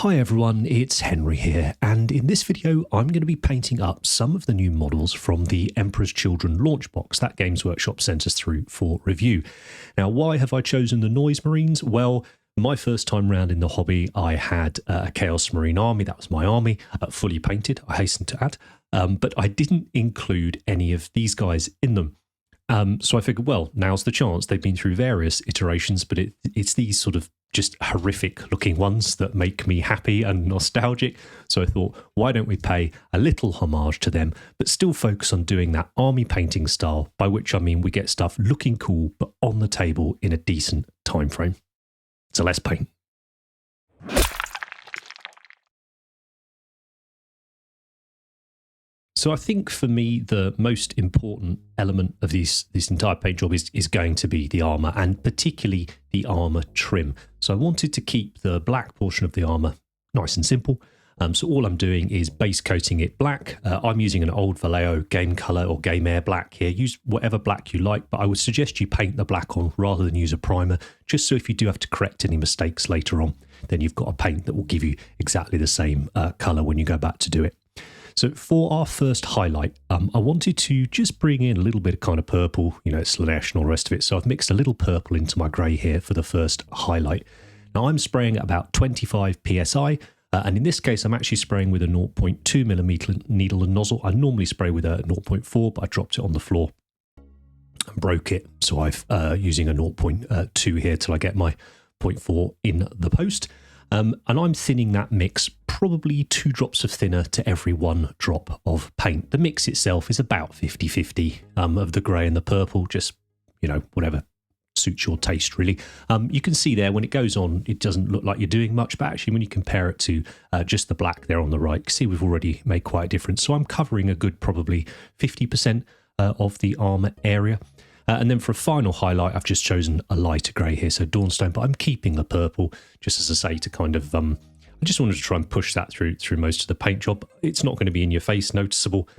Hi everyone, it's Henry here, and in this video I'm going to be painting up some of the new models from the Emperor's Children launch box that Games Workshop sent us through for review. Now, why have I chosen the Noise Marines? Well, my first time round in the hobby I had a Chaos Marine army, that was my army, fully painted, I hasten to add, but I didn't include any of these guys in them. So I figured, well, now's the chance. They've been through various iterations, but it's these sort of just horrific looking ones that make me happy and nostalgic. So I thought, why don't we pay a little homage to them, but still focus on doing that army painting style, by which I mean we get stuff looking cool, but on the table in a decent time frame. So let's paint. So I think for me, the most important element of this entire paint job is going to be the armour, and particularly the armour trim. So I wanted to keep the black portion of the armour nice and simple. So all I'm doing is base coating it black. I'm using an old Vallejo game colour or game air black here. Use whatever black you like, but I would suggest you paint the black on rather than use a primer, just so if you do have to correct any mistakes later on, then you've got a paint that will give you exactly the same colour when you go back to do it. So for our first highlight, I wanted to just bring in a little bit of kind of purple, you know, Slaanesh and all the rest of it. So I've mixed a little purple into my grey here for the first highlight. Now I'm spraying at about 25 PSI, and in this case I'm actually spraying with a 0.2mm needle and nozzle. I normally spray with a 0.4, but I dropped it on the floor and broke it. So I've using a 0.2 here till I get my 0.4 in the post. And I'm thinning that mix probably 2 drops of thinner to every 1 drop of paint. The mix itself is about 50-50 of the grey and the purple, just, you know, whatever suits your taste really. You can see there when it goes on, it doesn't look like you're doing much, but actually when you compare it to just the black there on the right, you can see we've already made quite a difference. So I'm covering a good probably 50% of the armour area. And then for a final highlight, I've just chosen a lighter grey here, so Dawnstone, but I'm keeping the purple, just as I say, to kind of, I just wanted to try and push that through most of the paint job. It's not going to be in your face noticeable,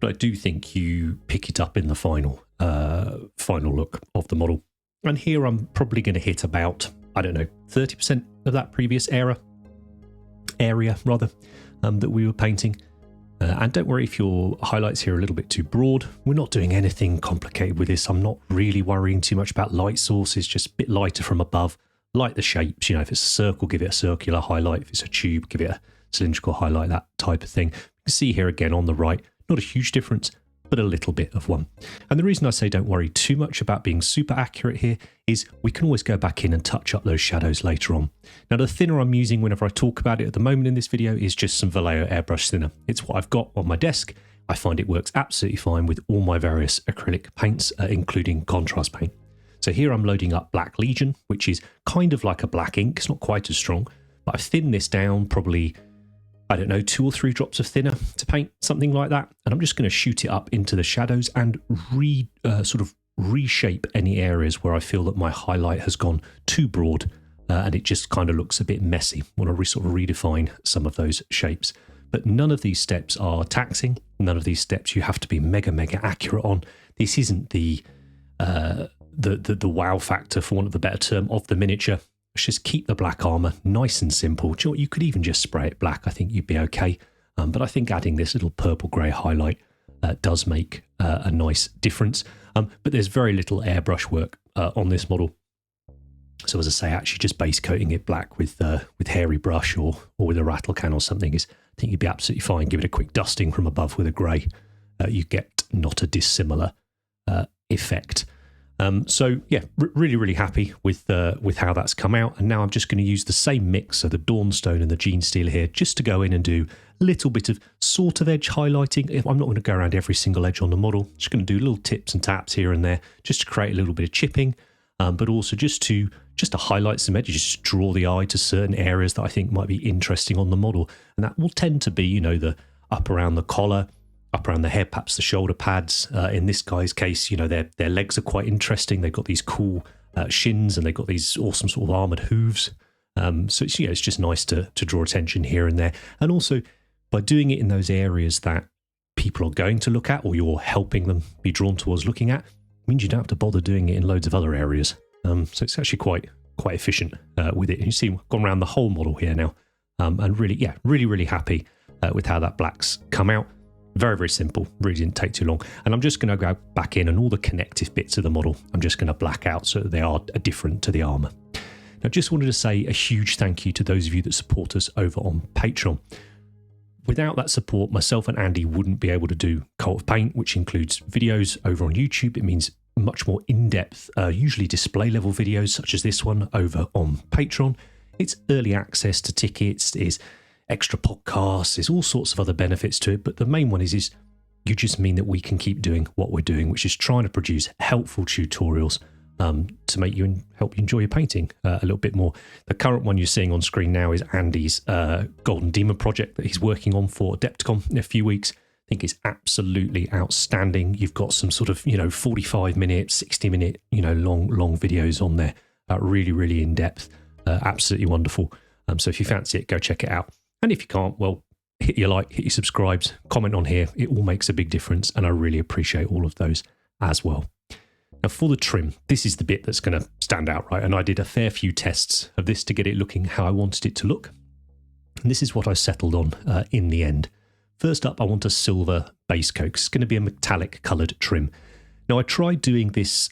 but I do think you pick it up in the final look of the model. And here I'm probably going to hit about, I don't know, 30% of that previous area that we were painting. And don't worry if your highlights here are a little bit too broad. We're not doing anything complicated with this. I'm not really worrying too much about light sources, just a bit lighter from above. Light the shapes, you know, if it's a circle, give it a circular highlight. If it's a tube, give it a cylindrical highlight, that type of thing. You can see here again on the right, not a huge difference, but a little bit of one. And the reason I say don't worry too much about being super accurate here is we can always go back in and touch up those shadows later on. Now the thinner I'm using whenever I talk about it at the moment in this video is just some Vallejo airbrush thinner. It's what I've got on my desk. I find it works absolutely fine with all my various acrylic paints, including contrast paint. So here I'm loading up Black Legion, which is kind of like a black ink. It's not quite as strong, but I've thinned this down probably, I don't know, 2 or 3 drops of thinner to paint, something like that. And I'm just going to shoot it up into the shadows and sort of reshape any areas where I feel that my highlight has gone too broad and it just kind of looks a bit messy. I want to sort of redefine some of those shapes. But none of these steps are taxing. None of these steps you have to be mega accurate on. This isn't the wow factor, for want of a better term, of the miniature. Let's just keep the black armour nice and simple. Do you know what? You could even just spray it black. I think you'd be okay. But I think adding this little purple-grey highlight does make a nice difference. But there's very little airbrush work on this model. So as I say, actually just base coating it black with hairy brush or with a rattle can or something is, I think you'd be absolutely fine. Give it a quick dusting from above with a grey. You get not a dissimilar effect. So yeah, really happy with how that's come out. And now I'm just going to use the same mix, so the Dawnstone and the Genestealer here, just to go in and do a little bit of sort of edge highlighting. I'm not going to go around every single edge on the model. Just going to do little tips and taps here and there, just to create a little bit of chipping, but also just to highlight some edges, just draw the eye to certain areas that I think might be interesting on the model. And that will tend to be, you know, the up around the collar, up around the head, perhaps the shoulder pads. In this guy's case, you know, their legs are quite interesting. They've got these cool shins and they've got these awesome sort of armoured hooves. So it's, you know, it's just nice to draw attention here and there. And also by doing it in those areas that people are going to look at or you're helping them be drawn towards looking at, means you don't have to bother doing it in loads of other areas. So it's actually quite efficient with it. And you see, we've gone around the whole model here now. And really, yeah, really happy with how that black's come out. Very, very simple. Really didn't take too long. And I'm just going to go back in and all the connective bits of the model, I'm just going to black out so that they are different to the armour. Now, just wanted to say a huge thank you to those of you that support us over on Patreon. Without that support, myself and Andy wouldn't be able to do Cult of Paint, which includes videos over on YouTube. It means much more in-depth, usually display level videos such as this one over on Patreon. It's early access to tickets, there's extra podcasts, there's all sorts of other benefits to it, but the main one is you just mean that we can keep doing what we're doing, which is trying to produce helpful tutorials to make you help you enjoy your painting a little bit more. The current one you're seeing on screen now is Andy's Golden Demon project that he's working on for Adepticon in a few weeks. I think it's absolutely outstanding. You've got some sort of 45-minute, 60-minute long videos on there, really in depth, absolutely wonderful. So if you fancy it, go check it out. And if you can't, well, hit your like, hit your subscribes, comment on here. It all makes a big difference, and I really appreciate all of those as well. Now, for the trim, this is the bit that's going to stand out, right? And I did a fair few tests of this to get it looking how I wanted it to look. And this is what I settled on in the end. First up, I want a silver base coat. It's going to be a metallic coloured trim. Now, I tried doing this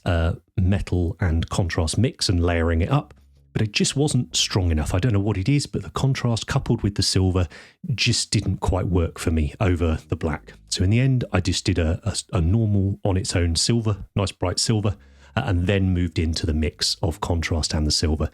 metal and contrast mix and layering it up, but it just wasn't strong enough. I don't know what it is, but the contrast coupled with the silver just didn't quite work for me over the black. So in the end, I just did a normal on its own silver, nice bright silver, and then moved into the mix of contrast and the silver.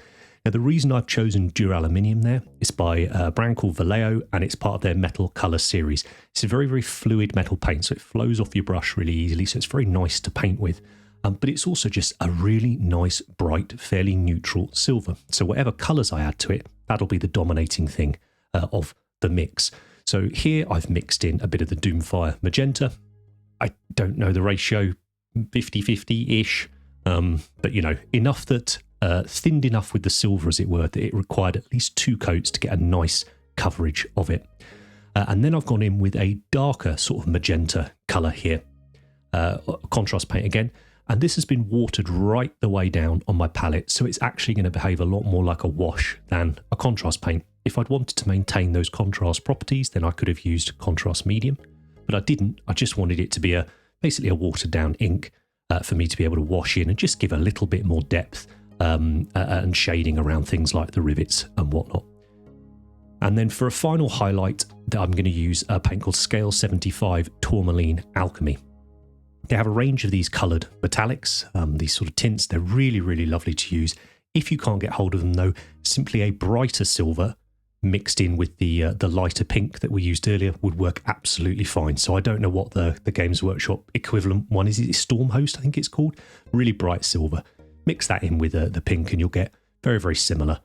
Now, the reason I've chosen Duraluminium there is by a brand called Vallejo, and it's part of their metal colour series. It's a very fluid metal paint, so it flows off your brush really easily, so it's very nice to paint with. But it's also just a really nice, bright, fairly neutral silver. So whatever colours I add to it, that'll be the dominating thing of the mix. So here I've mixed in a bit of the Doomfire Magenta. I don't know the ratio, 50-50-ish, but enough that thinned enough with the silver, as it were, that it required at least 2 coats to get a nice coverage of it. And then I've gone in with a darker sort of magenta colour here, contrast paint again. And this has been watered right the way down on my palette, so it's actually going to behave a lot more like a wash than a contrast paint. If I'd wanted to maintain those contrast properties, then I could have used contrast medium, but I didn't. I just wanted it to be basically a watered down ink for me to be able to wash in and just give a little bit more depth and shading around things like the rivets and whatnot. And then for a final highlight, I'm going to use a paint called Scale 75 Tourmaline Alchemy. They have a range of these coloured metallics, these sort of tints. They're really lovely to use. If you can't get hold of them though, simply a brighter silver mixed in with the lighter pink that we used earlier would work absolutely fine. So I don't know what the Games Workshop equivalent one is. It's Stormhost, I think it's called. Really bright silver. Mix that in with the pink and you'll get very similar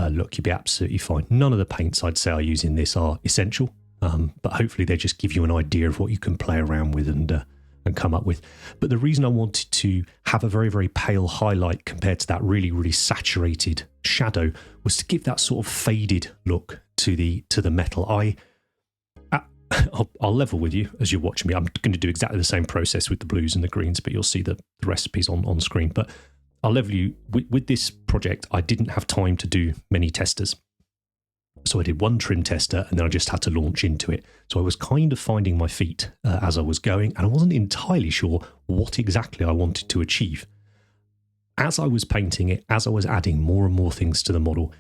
look. You'll be absolutely fine. None of the paints I'd say I use in this are essential, but hopefully they just give you an idea of what you can play around with and come up with. But the reason I wanted to have a very pale highlight compared to that really saturated shadow was to give that sort of faded look to the metal. I'll level with you as you're watching me. I'm going to do exactly the same process with the blues and the greens, but you'll see the recipes on screen. But I'll level you with this project. I didn't have time to do many testers. So I did one trim tester and then I just had to launch into it. So I was kind of finding my feet as I was going, and I wasn't entirely sure what exactly I wanted to achieve. As I was painting it, as I was adding more and more things to the model,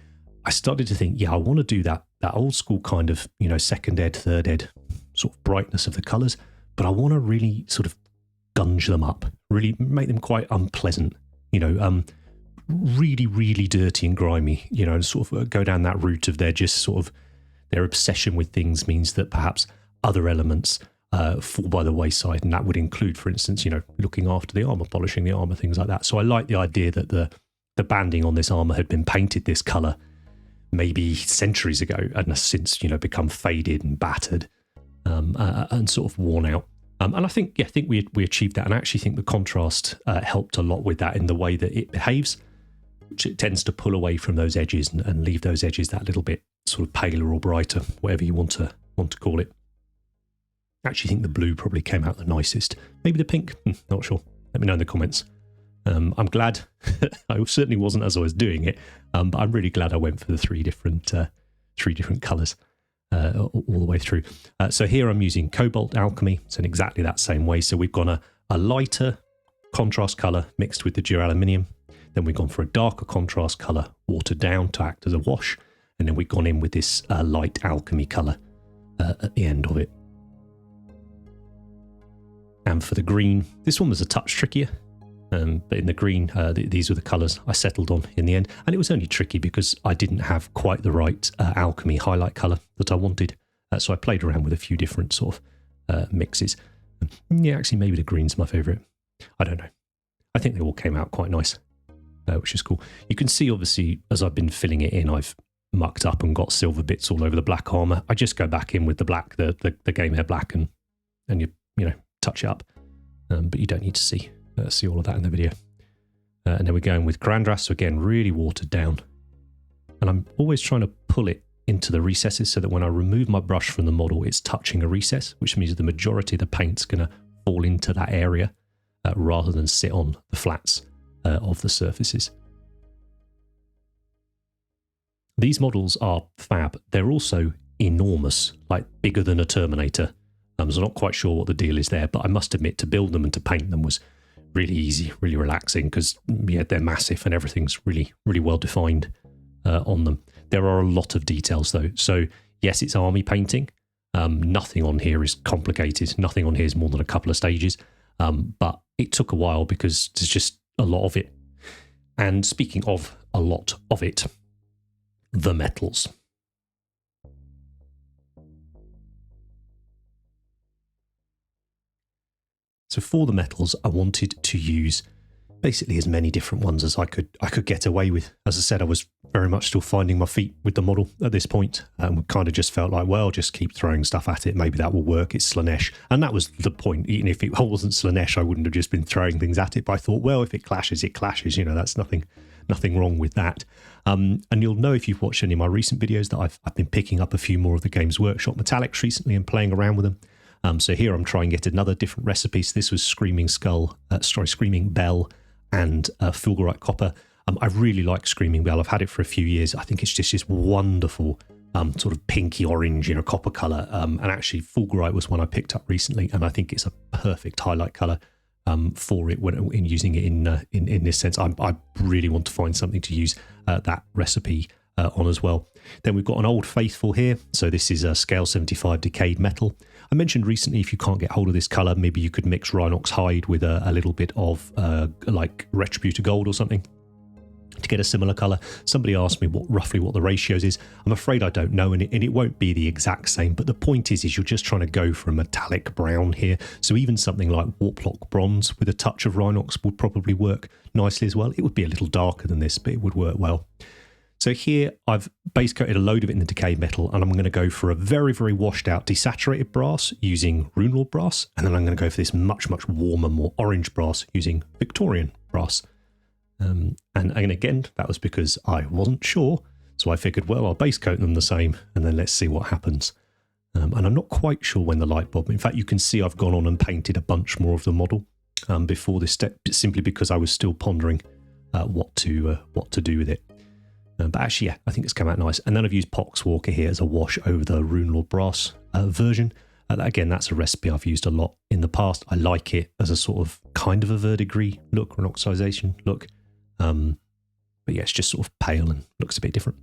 I started to think, yeah, I want to do that old school kind of, second ed, third ed sort of brightness of the colours, but I want to really sort of gunge them up, really make them quite unpleasant, really dirty and grimy, and sort of go down that route of their obsession with things means that perhaps other elements fall by the wayside, and that would include, for instance, looking after the armour, polishing the armour, things like that. So I like the idea that the banding on this armour had been painted this colour maybe centuries ago and has since, become faded and battered and sort of worn out. And I think we achieved that, and I actually think the contrast helped a lot with that in the way that it behaves, which it tends to pull away from those edges and leave those edges that little bit sort of paler or brighter, whatever you want to call it. I actually think the blue probably came out the nicest. Maybe the pink, not sure. Let me know in the comments. I'm glad. I certainly wasn't as I was doing it, but I'm really glad I went for the three different three different colours all the way through. So here I'm using Cobalt Alchemy, so in exactly that same way. So we've gone a lighter contrast colour mixed with the duraluminum. Then we've gone for a darker contrast colour, watered down to act as a wash. And then we've gone in with this light alchemy colour at the end of it. And for the green, this one was a touch trickier. But in the green, these were the colours I settled on in the end. And it was only tricky because I didn't have quite the right alchemy highlight colour that I wanted. So I played around with a few different sort of mixes. Yeah, actually, maybe the green's my favourite. I don't know. I think they all came out quite nice, which is cool. You can see, obviously, as I've been filling it in, I've mucked up and got silver bits all over the black armour. I just go back in with the black, the game hair black, and you know, touch it up. But you don't need to see all of that in the video. And then we're going with Karadras, so again, really watered down. And I'm always trying to pull it into the recesses so that when I remove my brush from the model, it's touching a recess, which means the majority of the paint's going to fall into that area rather than sit on the flats of the surfaces. These models are fab. They're also enormous, like bigger than a Terminator. So I'm not quite sure what the deal is there, but I must admit to build them and to paint them was really easy, really relaxing, because yeah, they're massive and everything's really, really well defined on them. There are a lot of details though. So yes, it's army painting. Nothing on here is complicated. Nothing on here is more than a couple of stages. But it took a while because there's just a lot of it. And speaking of a lot of it, the metals. So for the metals, I wanted to use basically as many different ones as I could get away with. As I said, I was very much still finding my feet with the model at this point, and we kind of just felt like, well, just keep throwing stuff at it. Maybe that will work. It's Slaanesh, and that was the point. Even if it wasn't Slaanesh, I wouldn't have just been throwing things at it. But I thought, well, if it clashes, it clashes. You know, that's nothing wrong with that. And you'll know if you've watched any of my recent videos that I've been picking up a few more of the Games Workshop metallics recently and playing around with them. So here I'm trying yet another different recipe. So this was Screaming Bell and Fulgurite Copper. I really like Screaming Bell. I've had it for a few years. I think it's just this wonderful sort of pinky orange in a copper colour. And actually Fulgurite was one I picked up recently, and I think it's a perfect highlight colour for it when in using it in this sense. I really want to find something to use that recipe on as well. Then we've got an Old Faithful here. So this is a Scale 75 Decayed Metal. I mentioned recently if you can't get hold of this colour, maybe you could mix Rhinox Hide with a little bit of like Retributor Gold or something to get a similar colour. Somebody asked me roughly what the ratios is. I'm afraid I don't know, and it won't be the exact same, but the point is you're just trying to go for a metallic brown here. So even something like Warplock Bronze with a touch of Rhinox would probably work nicely as well. It would be a little darker than this, but it would work well. So here I've base coated a load of it in the Decayed Metal, and I'm going to go for a very, very washed out desaturated brass using Runelord brass, and then I'm going to go for this much, much warmer, more orange brass using Victorian brass. And again, that was because I wasn't sure, so I figured, well, I'll base coat them the same, and then let's see what happens. And I'm not quite sure when the light bulb. In fact, you can see I've gone on and painted a bunch more of the model before this step, simply because I was still pondering what to do with it. But actually, yeah, I think it's come out nice. And then I've used Poxwalker here as a wash over the Runelord brass version. Again, that's a recipe I've used a lot in the past. I like it as a sort of kind of a verdigris look or an oxidization look. But yeah, it's just sort of pale and looks a bit different.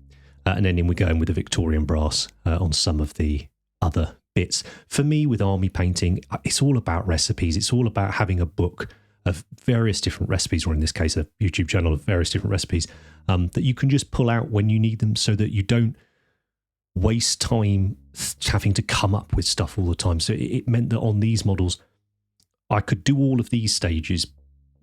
And then we go in with the Victorian brass on some of the other bits. For me, with army painting, it's all about recipes. It's all about having a book of various different recipes, or in this case, a YouTube channel of various different recipes that you can just pull out when you need them, so that you don't waste time having to come up with stuff all the time. So it meant that on these models, I could do all of these stages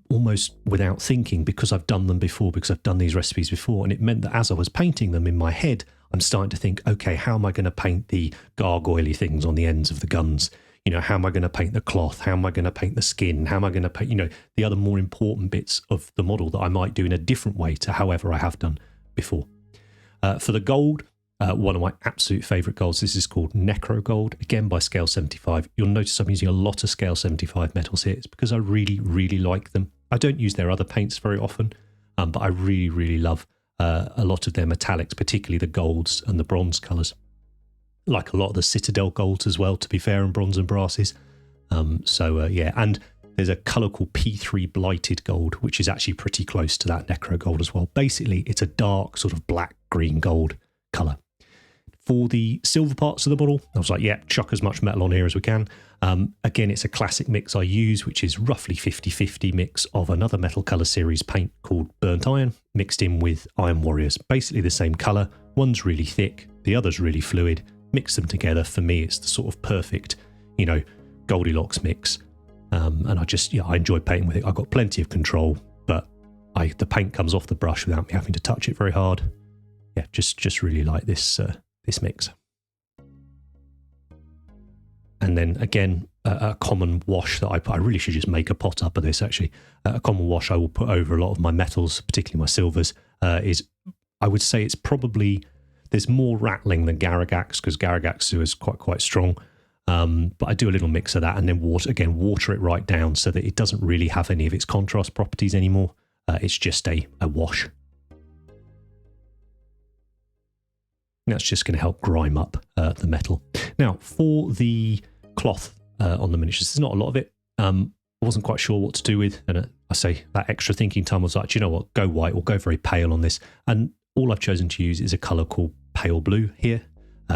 almost without thinking, because I've done them before, because I've done these recipes before. And it meant that as I was painting them in my head, I'm starting to think, okay, how am I going to paint the gargoyle-y things on the ends of the guns? You know, how am I going to paint the cloth? How am I going to paint the skin? How am I going to paint, you know, the other more important bits of the model that I might do in a different way to however I have done before. For the gold, one of my absolute favourite golds, this is called Necro Gold, again by Scale 75. You'll notice I'm using a lot of Scale 75 metals here. It's because I really, really like them. I don't use their other paints very often, but I really, really love a lot of their metallics, particularly the golds and the bronze colours. Like a lot of the Citadel golds as well, to be fair, and bronze and brasses. Yeah, and there's a colour called P3 Blighted Gold, which is actually pretty close to that Necro Gold as well. Basically, it's a dark sort of black-green gold colour. For the silver parts of the model, I was like, yeah, chuck as much metal on here as we can. Again, it's a classic mix I use, which is roughly 50-50 mix of another metal colour series paint called Burnt Iron, mixed in with Iron Warriors. Basically the same colour. One's really thick, the other's really fluid. Mix them together. For me, it's the sort of perfect, Goldilocks mix. And I enjoy painting with it. I've got plenty of control, but the paint comes off the brush without me having to touch it very hard. Yeah, just really like this mix. And then again, a common wash that I really should just make a pot up of this actually. A common wash I will put over a lot of my metals, particularly my silvers, is, I would say it's probably, there's more rattling than Garagax, because Garagax is quite strong. But I do a little mix of that and then water it right down so that it doesn't really have any of its contrast properties anymore. It's just a wash. That's just going to help grime up the metal. Now, for the cloth on the miniatures, there's not a lot of it. I wasn't quite sure what to do with, and I say that extra thinking time was like, do you know what, go white or go very pale on this. And all I've chosen to use is a colour called Pale Blue here.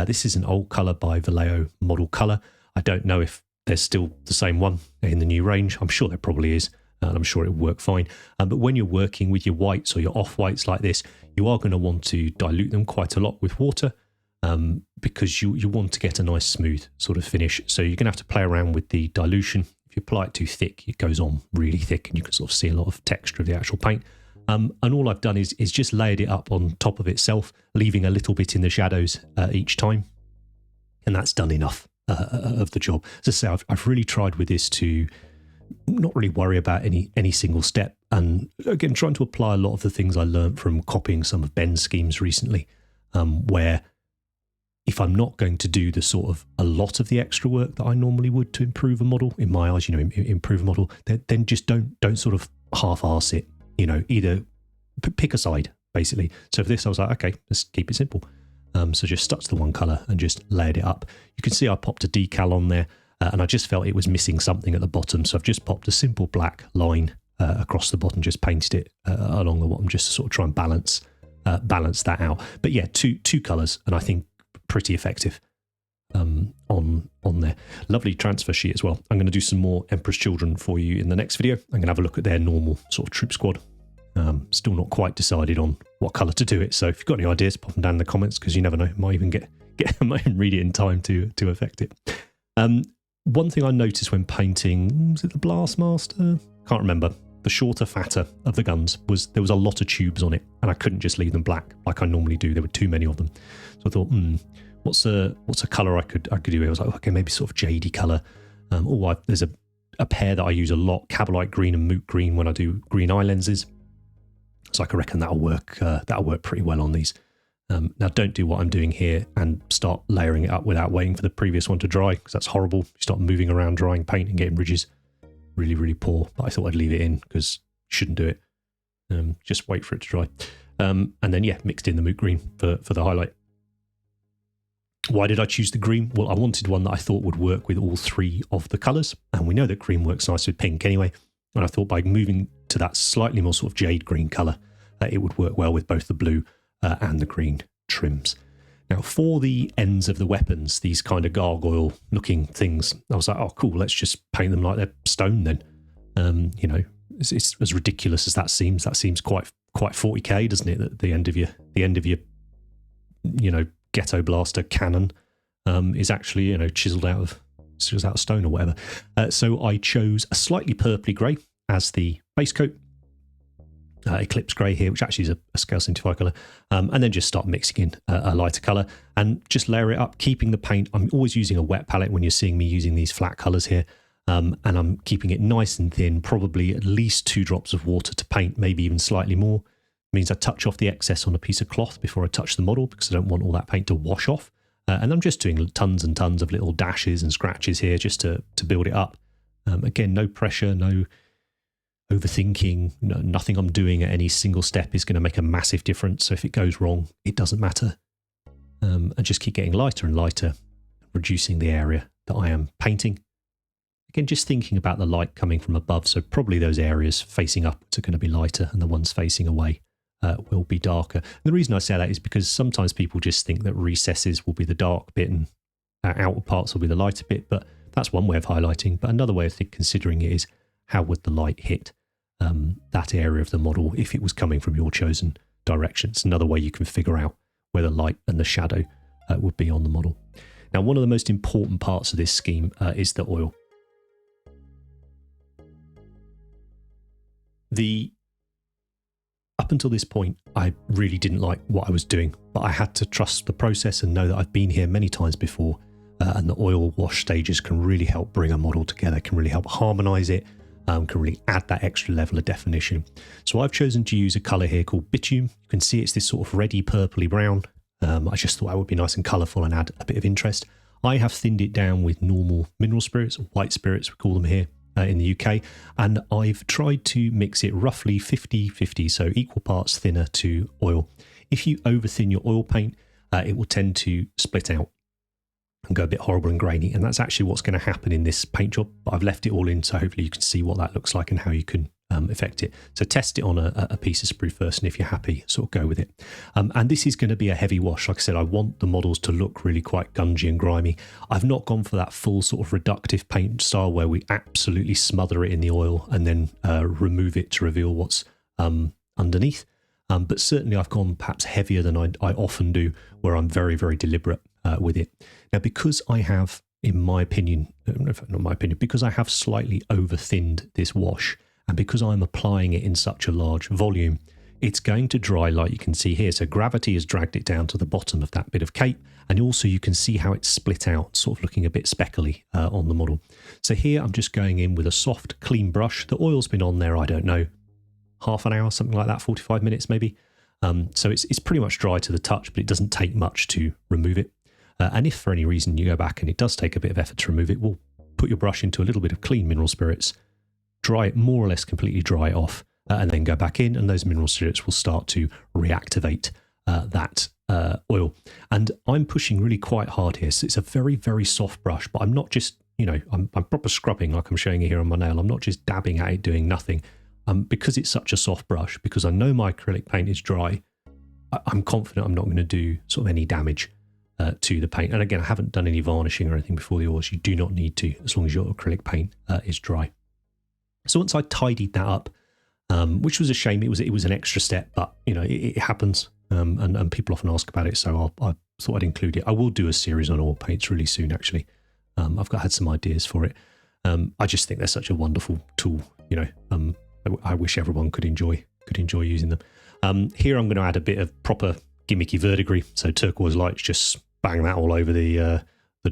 This is an old colour by Vallejo Model Colour. I don't know if there's still the same one in the new range. I'm sure there probably is, and I'm sure it will work fine. But when you're working with your whites or your off-whites like this, you are going to want to dilute them quite a lot with water, because you want to get a nice smooth sort of finish. So you're going to have to play around with the dilution. If you apply it too thick, it goes on really thick and you can sort of see a lot of texture of the actual paint. And all I've done is just layered it up on top of itself, leaving a little bit in the shadows each time. And that's done enough of the job. As I say, I've really tried with this to not really worry about any single step. And again, trying to apply a lot of the things I learned from copying some of Ben's schemes recently, where if I'm not going to do the sort of a lot of the extra work that I normally would to improve a model, in my eyes, improve a model, then just don't sort of half-arse it. Either pick a side, basically. So for this, I was like, okay, let's keep it simple. So just stuck to the one colour and just layered it up. You can see I popped a decal on there, and I just felt it was missing something at the bottom. So I've just popped a simple black line across the bottom, just painted it along the bottom, just to sort of try and balance that out. But yeah, two colours, and I think pretty effective on there. Lovely transfer sheet as well. I'm going to do some more Emperor's Children for you in the next video. I'm going to have a look at their normal sort of troop squad. Still not quite decided on what colour to do it. So if you've got any ideas, pop them down in the comments, because you never know, might even might even read it in time to affect it. One thing I noticed when painting, was it the Blastmaster? Can't remember. The shorter, fatter of the guns was there was a lot of tubes on it, and I couldn't just leave them black like I normally do. There were too many of them. So I thought, what's a colour I could do here? I was like, okay, maybe sort of jadey colour. There's a pair that I use a lot, Cabalite Green and Moot Green, when I do green eye lenses. So I reckon that'll work pretty well on these. Now, don't do what I'm doing here and start layering it up without waiting for the previous one to dry, because that's horrible. You start moving around, drying paint and getting ridges. Really, really poor. But I thought I'd leave it in because you shouldn't do it. Just wait for it to dry. And then, yeah, mixed in the Moot Green for the highlight. Why did I choose the green? Well, I wanted one that I thought would work with all three of the colours. And we know that green works nice with pink anyway. And I thought by moving to that slightly more sort of jade green colour, it would work well with both the blue and the green trims. Now, for the ends of the weapons, these kind of gargoyle looking things, I was like, oh, cool, let's just paint them like they're stone then. It's as ridiculous as that seems. That seems quite 40k, doesn't it? At the end of your ghetto blaster cannon is actually, chiseled out of stone or whatever. So I chose a slightly purpley grey as the base coat. Eclipse Grey here, which actually is a Scale 75 colour, and then just start mixing in a lighter colour and just layer it up, keeping the paint. I'm always using a wet palette when you're seeing me using these flat colours here, and I'm keeping it nice and thin, probably at least 2 drops of water to paint, maybe even slightly more. It means I touch off the excess on a piece of cloth before I touch the model, because I don't want all that paint to wash off. And I'm just doing tons and tons of little dashes and scratches here just to build it up. Again, no pressure, no overthinking. Nothing I'm doing at any single step is going to make a massive difference. So if it goes wrong, it doesn't matter. And just keep getting lighter and lighter, reducing the area that I am painting. Again, just thinking about the light coming from above. So probably those areas facing upwards are going to be lighter and the ones facing away will be darker. And the reason I say that is because sometimes people just think that recesses will be the dark bit and outer parts will be the lighter bit, but that's one way of highlighting. But another way of considering it is how would the light hit that area of the model if it was coming from your chosen direction. It's another way you can figure out where the light and the shadow would be on the model. Now, one of the most important parts of this scheme is the oil. Up until this point, I really didn't like what I was doing, but I had to trust the process and know that I've been here many times before, and the oil wash stages can really help bring a model together, can really help harmonize it, can really add that extra level of definition. So I've chosen to use a color here called Bitume. You can see it's this sort of reddy purpley brown. I just thought it would be nice and colorful and add a bit of interest. I have thinned it down with normal mineral spirits, or white spirits we call them here in the UK, and I've tried to mix it roughly 50-50, so equal parts thinner to oil. If you over thin your oil paint, it will tend to split out and go a bit horrible and grainy, and that's actually what's going to happen in this paint job. But I've left it all in, so hopefully you can see what that looks like and how you can affect it. So test it on a piece of sprue first, and if you're happy, sort of go with it. And this is going to be a heavy wash. Like I said, I want the models to look really quite gungy and grimy. I've not gone for that full sort of reductive paint style where we absolutely smother it in the oil and then remove it to reveal what's underneath. But certainly I've gone perhaps heavier than I often do, where I'm very, very deliberate with it. Now, because I have, in my opinion, not my opinion, because I have slightly over-thinned this wash, and because I'm applying it in such a large volume, it's going to dry like you can see here. So gravity has dragged it down to the bottom of that bit of cape, and also you can see how it's split out, sort of looking a bit speckly on the model. So here I'm just going in with a soft, clean brush. The oil's been on there, I don't know, half an hour, something like that, 45 minutes maybe. So it's pretty much dry to the touch, but it doesn't take much to remove it. And if for any reason you go back and it does take a bit of effort to remove it, we'll put your brush into a little bit of clean mineral spirits, dry it, more or less completely dry it off, and then go back in, and those mineral spirits will start to reactivate that oil. And I'm pushing really quite hard here. So it's a very, very soft brush, but I'm not just, I'm proper scrubbing like I'm showing you here on my nail. I'm not just dabbing at it doing nothing. Because it's such a soft brush, because I know my acrylic paint is dry, I'm confident I'm not going to do sort of any damage to the paint. And again, I haven't done any varnishing or anything before the oils. You do not need to, as long as your acrylic paint is dry. So once I tidied that up, which was a shame, it was an extra step, but it happens, and people often ask about it, so I thought I'd include it. I will do a series on oil paints really soon, actually. I've had some ideas for it. I just think they're such a wonderful tool. I wish everyone could enjoy using them. Here I'm going to add a bit of proper gimmicky verdigris, so turquoise lights, just bang that all over the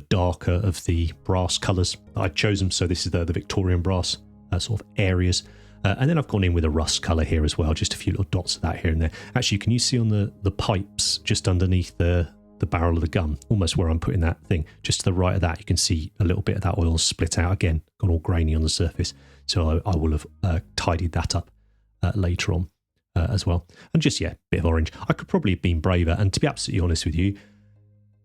darker of the brass colours that I'd chosen. So this is the Victorian brass sort of areas. And then I've gone in with a rust colour here as well, just a few little dots of that here and there. Actually, can you see on the pipes just underneath the barrel of the gun, almost where I'm putting that thing, just to the right of that, you can see a little bit of that oil split out again, gone all grainy on the surface. So I will have tidied that up later on as well. And just, bit of orange. I could probably have been braver. And to be absolutely honest with you,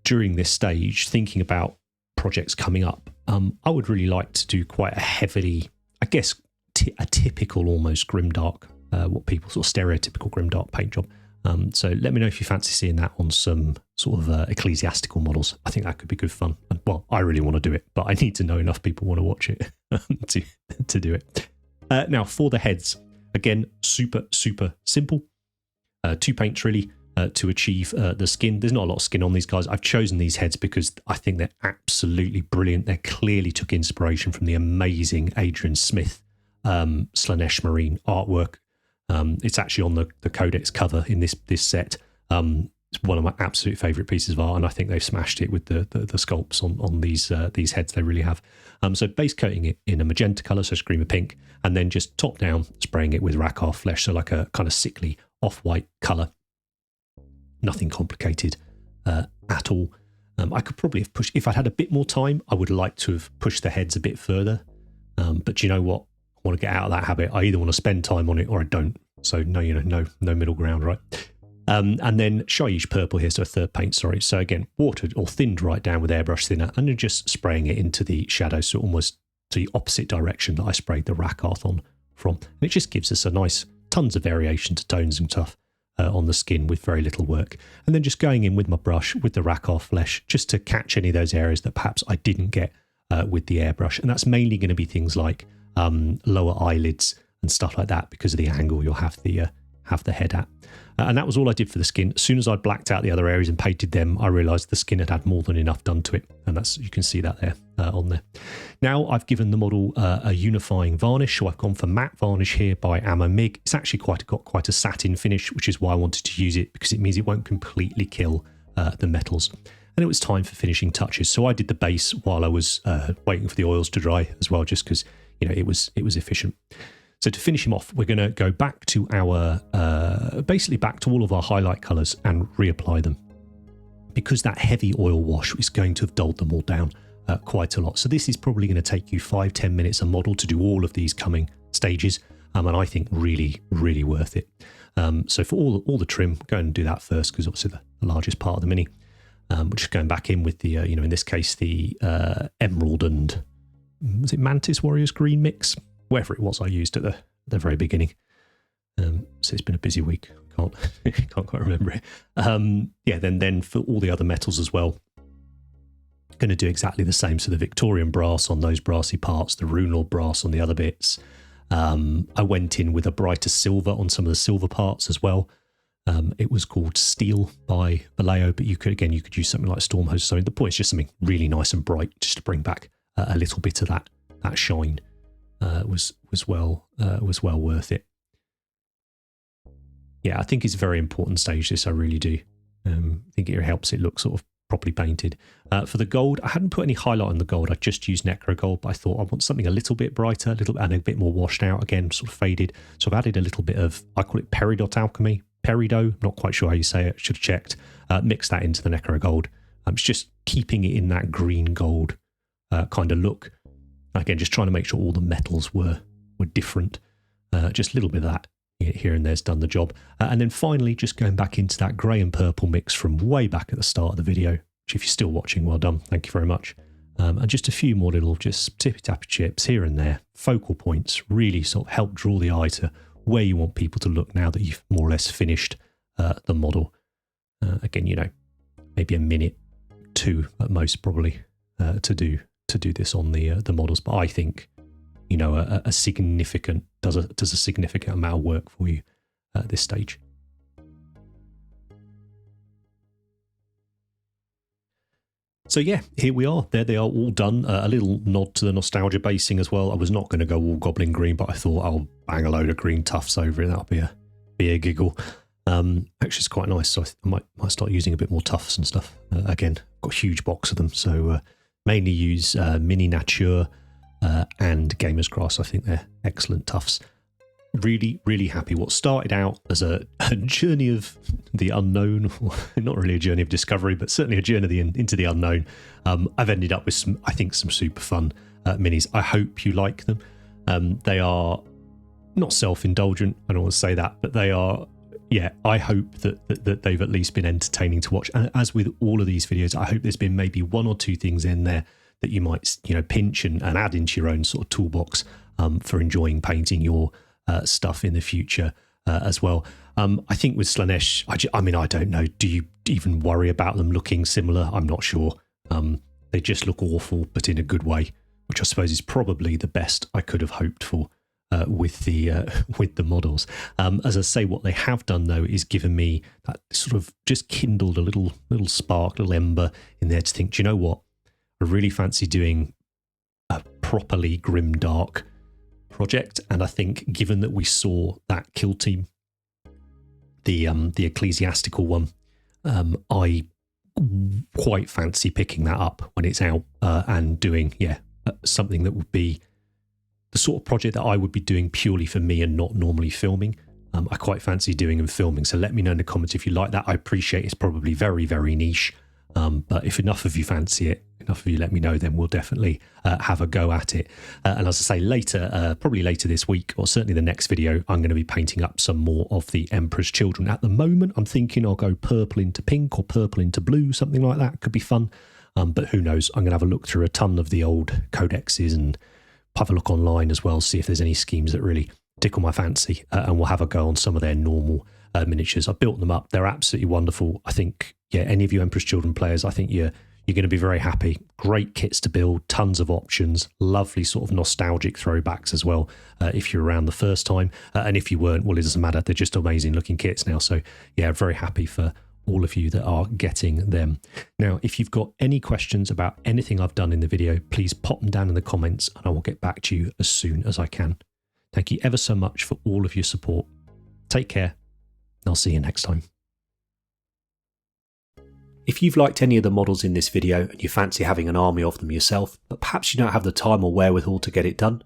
during this stage, thinking about projects coming up, I would really like to do quite a heavily, I guess, a typical almost grimdark, what people sort of stereotypical grimdark paint job. So let me know if you fancy seeing that on some sort of ecclesiastical models. I think that could be good fun. And, well, I really want to do it, but I need to know enough people want to watch it to do it. Now, for the heads, again, super, super simple. 2 paints really to achieve the skin. There's not a lot of skin on these guys. I've chosen these heads because I think they're absolutely brilliant. They clearly took inspiration from the amazing Adrian Smith Slaanesh Marine artwork. It's actually on the Codex cover in this set. It's one of my absolute favourite pieces of art, and I think they've smashed it with the sculpts on these heads. They really have. So base coating it in a magenta colour, so Screamer Pink, and then just top down spraying it with Rakarth Flesh, so like a kind of sickly off-white colour. Nothing complicated at all. I could probably have pushed, if I'd had a bit more time, I would like to have pushed the heads a bit further. But you know what? I want to get out of that habit. I either want to spend time on it or I don't. So no middle ground, right? And then Shyish Purple here, so a third paint, sorry. So again, watered or thinned right down with airbrush thinner, and then just spraying it into the shadow, so almost to the opposite direction that I sprayed the Rakarth on from. And it just gives us a nice, tons of variation to tones and stuff on the skin with very little work. And then just going in with my brush with the Rakarth Flesh, just to catch any of those areas that perhaps I didn't get with the airbrush. And that's mainly going to be things like lower eyelids and stuff like that, because of the angle you'll have the head at. And that was all I did for the skin. As soon as I blacked out the other areas and painted them, I realised the skin had more than enough done to it. And that's, you can see that there on there. Now I've given the model a unifying varnish. So I've gone for matte varnish here by Armour MIG. It's actually got quite a satin finish, which is why I wanted to use it, because it means it won't completely kill the metals. And it was time for finishing touches. So I did the base while I was waiting for the oils to dry as well, just because, it was efficient. So to finish him off, we're going to go back to our, basically back to all of our highlight colours and reapply them, because that heavy oil wash is going to have dulled them all down quite a lot. So this is probably going to take you 5-10 minutes a model to do all of these coming stages, and I think really, really worth it. So for all the trim, go and do that first, because obviously the largest part of the mini. We're just going back in with the, in this case, the Emerald and, was it Mantis Warriors Green mix? Whatever it was I used at the very beginning. So it's been a busy week. Can't quite remember it. Then for all the other metals as well, going to do exactly the same. So the Victorian brass on those brassy parts, the Runelord brass on the other bits. I went in with a brighter silver on some of the silver parts as well. It was called Steel by Vallejo, but you could use something like Stormhose or something. The point is just something really nice and bright, just to bring back a little bit of that shine. Was well worth it. Yeah, I think it's a very important stage, this, I really do. I think it helps it look sort of properly painted. For the gold, I hadn't put any highlight on the gold. I just used Necro Gold, but I thought I want something a little bit brighter, and a bit more washed out, again, sort of faded. So I've added a little bit of, I call it Peridot Alchemy. Perido, not quite sure how you say it, should have checked. Mix that into the Necro Gold. It's just keeping it in that green gold kind of look. Again, just trying to make sure all the metals were different. Just a little bit of that here and there's done the job. And then finally, just going back into that grey and purple mix from way back at the start of the video, which if you're still watching, well done. Thank you very much. And just a few more little just tippy-tappy chips here and there. Focal points really sort of help draw the eye to where you want people to look now that you've more or less finished the model. Again, maybe a minute, 2 at most probably to do this on the models, but I think a significant does a significant amount of work for you at this stage. So yeah, here we are. There they are, all done. A little nod to the nostalgia basing as well. I was not going to go all goblin green, but I thought I'll bang a load of green tufts over it. That'll be a giggle. Actually, it's quite nice, so I might start using a bit more tufts and stuff. Again, got a huge box of them, so mainly use Mini Nature and Gamer's Grass. I think they're excellent tufts. Really, really happy. What started out as a journey of the unknown, not really a journey of discovery, but certainly a journey into the unknown. I've ended up with some super fun minis. I hope you like them. They are not self-indulgent, I don't want to say that, but they are, I hope that they've at least been entertaining to watch. And as with all of these videos, I hope there's been maybe 1 or 2 things in there that you might pinch and add into your own sort of toolbox for enjoying painting your stuff in the future as well. I think with Slaanesh, I don't know, do you even worry about them looking similar? I'm not sure. They just look awful, but in a good way, which I suppose is probably the best I could have hoped for with the models. As I say, what they have done though is given me that sort of just kindled a little spark, little ember in there to think, do you know what? I really fancy doing a properly grim-dark project, and I think given that we saw that Kill Team, the ecclesiastical one, I quite fancy picking that up when it's out and doing something that would be the sort of project that I would be doing purely for me and not normally filming. I quite fancy doing and filming, so let me know in the comments if you like that. I appreciate it's probably very, very niche, But if enough of you fancy it, enough of you let me know, then we'll definitely have a go at it. And as I say, later, probably later this week, or certainly the next video, I'm going to be painting up some more of the Emperor's Children. At the moment, I'm thinking I'll go purple into pink or purple into blue, something like that. Could be fun. But who knows? I'm going to have a look through a ton of the old codexes and have a look online as well, see if there's any schemes that really tickle my fancy. And we'll have a go on some of their normal miniatures. I've built them up. They're absolutely wonderful. I think, yeah, any of you Emperor's Children players, I think you're going to be very happy. Great kits to build, tons of options, lovely sort of nostalgic throwbacks as well if you're around the first time. And if you weren't, well, it doesn't matter. They're just amazing looking kits now. So yeah, very happy for all of you that are getting them. Now, if you've got any questions about anything I've done in the video, please pop them down in the comments and I will get back to you as soon as I can. Thank you ever so much for all of your support. Take care. I'll see you next time. If you've liked any of the models in this video and you fancy having an army of them yourself, but perhaps you don't have the time or wherewithal to get it done,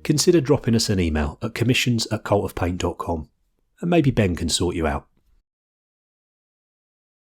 consider dropping us an email at commissions@cultofpaint.com and maybe Ben can sort you out.